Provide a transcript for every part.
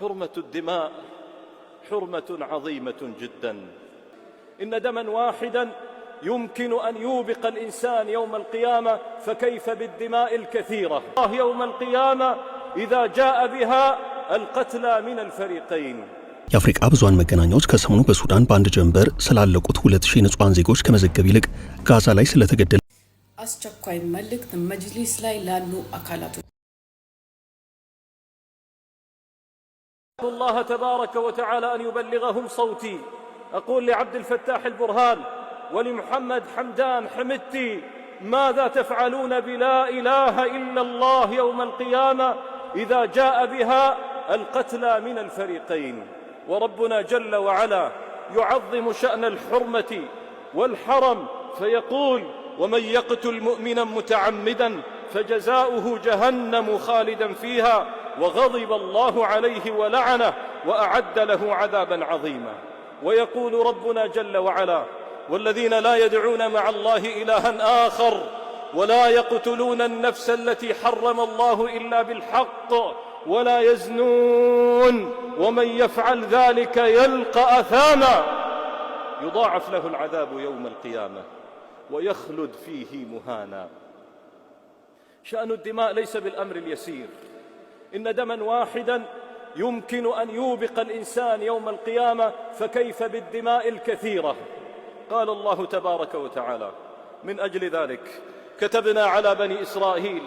حرمة الدماء حرمة عظيمة جدا. إن دما واحدا يمكن أن يوبق الإنسان يوم القيامة، فكيف بالدماء الكثيرة يوم القيامة إذا جاء بها القتلى من الفريقين. የአፍሪካ ብዙሃን መገናኛዎች ከሰሞኑ በሱዳን ባንድ ጀንበር ስላለቁት 2000 ንጹሃን ዜጎች ከመዘገብ ይልቅ ጋዛ ላይ ስለተገደለ አስቸኳይ መልእክት መጅሊስ ላይ ላሉ አካላቶች الله تبارك وتعالى أن يبلغهم صوتي. أقول لعبد الفتاح البرهان ولمحمد حمدان حمدتي: ماذا تفعلون بلا إله إلا الله يوم القيامة إذا جاء بها القتلى من الفريقين؟ وربنا جل وعلا يعظم شأن الحرمة والحرم فيقول: ومن يقتل مؤمنا متعمدا فجزاؤه جهنم خالدا فيها وغضب الله عليه ولعنه وأعد له عذابا عظيما. ويقول ربنا جل وعلا: والذين لا يدعون مع الله إلها آخر ولا يقتلون النفس التي حرم الله إلا بالحق ولا يزنون ومن يفعل ذلك يلقى أثاما يضاعف له العذاب يوم القيامة ويخلد فيه مهانا. شأن الدماء ليس بالأمر اليسير. إن دما واحدا يمكن أن يوبق الإنسان يوم القيامة، فكيف بالدماء الكثيرة؟ قال الله تبارك وتعالى: من أجل ذلك كتبنا على بني إسرائيل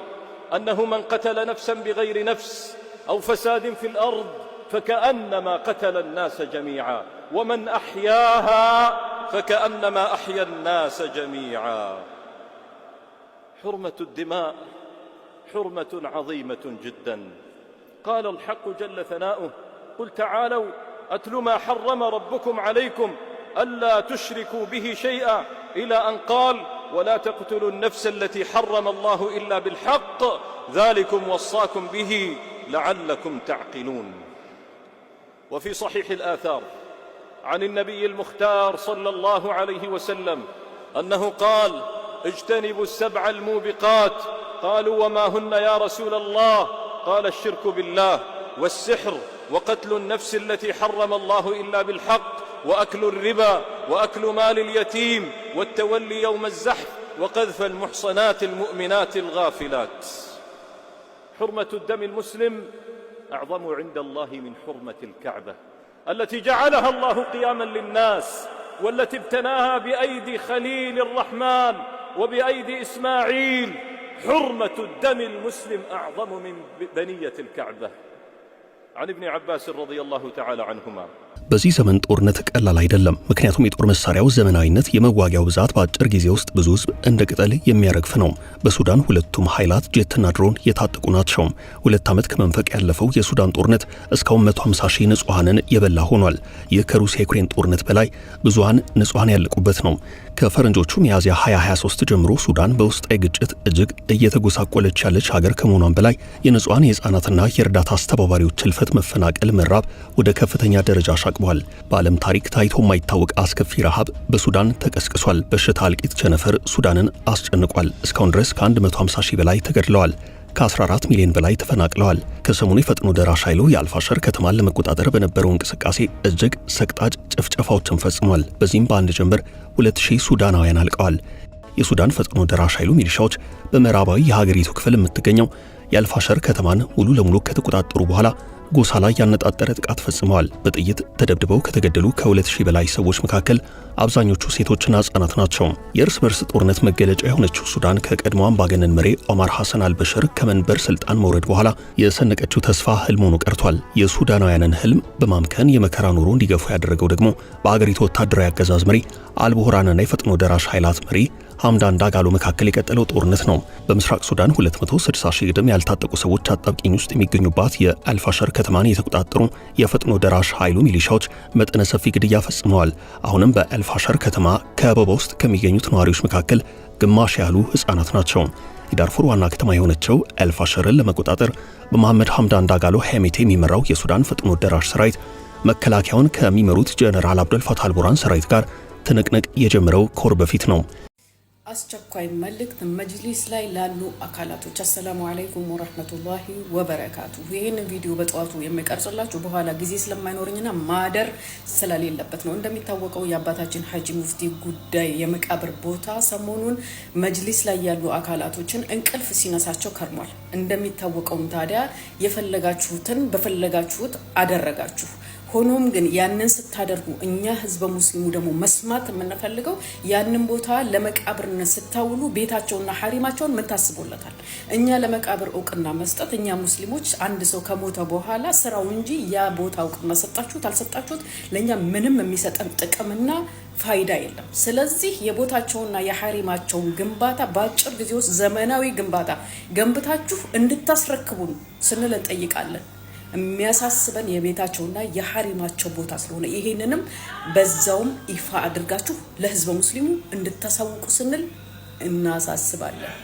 أنه من قتل نفسا بغير نفس أو فساد في الأرض فكأنما قتل الناس جميعا ومن أحياها فكأنما أحيا الناس جميعا. حرمة الدماء حرمة عظيمة جدا. قال الحق جل ثناؤه: قل تعالوا أتل ما حرم ربكم عليكم ألا تشركوا به شيئا إلى أن قال: ولا تقتلوا النفس التي حرم الله إلا بالحق ذلكم وصاكم به لعلكم تعقلون. وفي صحيح الآثار عن النبي المختار صلى الله عليه وسلم أنه قال: اجتنبوا السبع الموبقات. قالوا: وما هن يا رسول الله؟ قال: الشرك بالله والسحر وقتل النفس التي حرم الله إلا بالحق وأكل الربا وأكل مال اليتيم والتولي يوم الزحف وقذف المحصنات المؤمنات الغافلات. حرمة الدم المسلم أعظم عند الله من حرمة الكعبة التي جعلها الله قياما للناس والتي ابتناها بأيدي خليل الرحمن وبأيدي إسماعيل. حرمة الدم المسلم أعظم من بنية الكعبة. عن ابن عباس رضي الله تعالى عنهما: በዚህ ዘመን ጦርነት ቀላል አይደለም። ምክንያቱም የጦር መሳሪያው ዘመናዊነት የመዋጊያው ብዛት በአጭር ጊዜ ውስጥ ብዙ ሕዝብ እንደ ቅጠል የሚያረግፍ ነው። በሱዳን ሁለቱም ኃይላት ጄትና ድሮን የታጠቁ ናቸው። 2 ዓመት ከመንፈቅ ያለፈው የሱዳን ጦርነት እስካሁን 150 ሺህ ንጹሃንን የበላ ሆኗል። ይህ ከሩሲያ ዩክሬን ጦርነት በላይ ብዙሃን ንጹሃን ያለቁበት ነው። ከፈረንጆቹ ሚያዝያ 2023 ጀምሮ ሱዳን በውስጣዊ ግጭት እጅግ እየተጎሳቆለች ያለች ሀገር ከመሆኗም በላይ የንጹሃን የህፃናትና የእርዳታ አስተባባሪዎች ህልፈት፣ መፈናቀል፣ መራብ ወደ ከፍተኛ ደረጃ አሻቅቧል። በዓለም ታሪክ ታይቶ የማይታወቅ አስከፊ ረሃብ በሱዳን ተቀስቅሷል። በሽታ፣ እልቂት፣ ቸነፈር ሱዳንን አስጨንቋል። እስካሁን ድረስ ከ150 ሺህ በላይ ተገድለዋል። ከ14 ሚሊዮን በላይ ተፈናቅለዋል። ከሰሞኑ የፈጥኖ ደራሽ ኃይሉ የአልፋሸር ከተማን ለመቆጣጠር በነበረው እንቅስቃሴ እጅግ ሰቅጣጭ ጭፍጨፋዎችን ፈጽሟል። በዚህም በአንድ ጀንበር 2000 ሱዳናውያን አልቀዋል። የሱዳን ፈጥኖ ደራሽ ኃይሉ ሚሊሻዎች በምዕራባዊ የሀገሪቱ ክፍል የምትገኘው የአልፋሸር ከተማን ሙሉ ለሙሉ ከተቆጣጠሩ በኋላ ጎሳ ላይ ያነጣጠረ ጥቃት ፈጽመዋል። በጥይት ተደብድበው ከተገደሉ ከ2000 በላይ ሰዎች መካከል አብዛኞቹ ሴቶችና ህጻናት ናቸው። የእርስ በርስ ጦርነት መገለጫ የሆነችው ሱዳን ከቀድሞ አምባገነን መሪ ኦማር ሐሰን አልበሽር ከመንበር ስልጣን መውረድ በኋላ የሰነቀችው ተስፋ ህልም ሆኖ ቀርቷል። የሱዳናውያንን ህልም በማምከን የመከራ ኑሮ እንዲገፉ ያደረገው ደግሞ በአገሪቱ ወታደራዊ አገዛዝ መሪ አልቡርሃንና የፈጥኖ ደራሽ ኃይላት መሪ ሐምዳን ዳጋሎ መካከል የቀጠለው ጦርነት ነው። በምስራቅ ሱዳን 260 ሺህ ግድም ያልታጠቁ ሰዎች አጣብቂኝ ውስጥ የሚገኙባት የአልፋሸር ከተማን የተቆጣጠሩ የፈጥኖ ደራሽ ኃይሉ ሚሊሻዎች መጠነ ሰፊ ግድያ ፈጽመዋል። አሁንም በአልፋሸር ከተማ ከበባ ውስጥ ከሚገኙት ነዋሪዎች መካከል ግማሽ ያህሉ ህፃናት ናቸው። የዳርፉር ዋና ከተማ የሆነችው አልፋሸርን ለመቆጣጠር በመሐመድ ሐምዳን ዳጋሎ ሄሜቲ የሚመራው የሱዳን ፈጥኖ ደራሽ ሰራዊት መከላከያውን ከሚመሩት ጀነራል አብዱል ፈታህ አልቡርሃን ሰራዊት ጋር ትንቅንቅ የጀመረው ከወር በፊት ነው። አስቸኳይ መልእክት መጅሊስ ላይ ላሉ አካላቶች አሰላሙ አለይኩም ወራህመቱላሂ ወበረካቱ። ይህን ቪዲዮ በጠዋቱ የሚቀርጽላችሁ በኋላ ጊዜ ስለማይኖርኝና ማደር ስለሌለበት ነው። እንደሚታወቀው የአባታችን ሐጂ ሙፍቲ ጉዳይ የመቃብር ቦታ ሰሞኑን መጅሊስ ላይ ያሉ አካላቶችን እንቅልፍ ሲነሳቸው ከርሟል። እንደሚታወቀውም ታዲያ የፈለጋችሁትን በፈለጋችሁት አደረጋችሁ። ሆኖም ግን ያንን ስታደርጉ እኛ ህዝበ ሙስሊሙ ደግሞ መስማት የምንፈልገው ያንን ቦታ ለመቃብርነት ስታውሉ ቤታቸውና ሐሪማቸውን ምን ታስቦለታል? እኛ ለመቃብር እውቅና መስጠት እኛ ሙስሊሞች አንድ ሰው ከሞተ በኋላ ስራው እንጂ ያ ቦታ እውቅና ሰጣችሁት አልሰጣችሁት ለኛ ምንም የሚሰጠን ጥቅምና ፋይዳ የለም። ስለዚህ የቦታቸውና የሐሪማቸውን ግንባታ በአጭር ጊዜ ውስጥ ዘመናዊ ግንባታ ገንብታችሁ እንድታስረክቡን ስንል እንጠይቃለን። የሚያሳስበን የቤታቸውና የሐሪማቸው ቦታ ስለሆነ ይሄንንም በዛውም ይፋ አድርጋችሁ ለህዝበ ሙስሊሙ እንድታሳውቁ ስንል እናሳስባለን።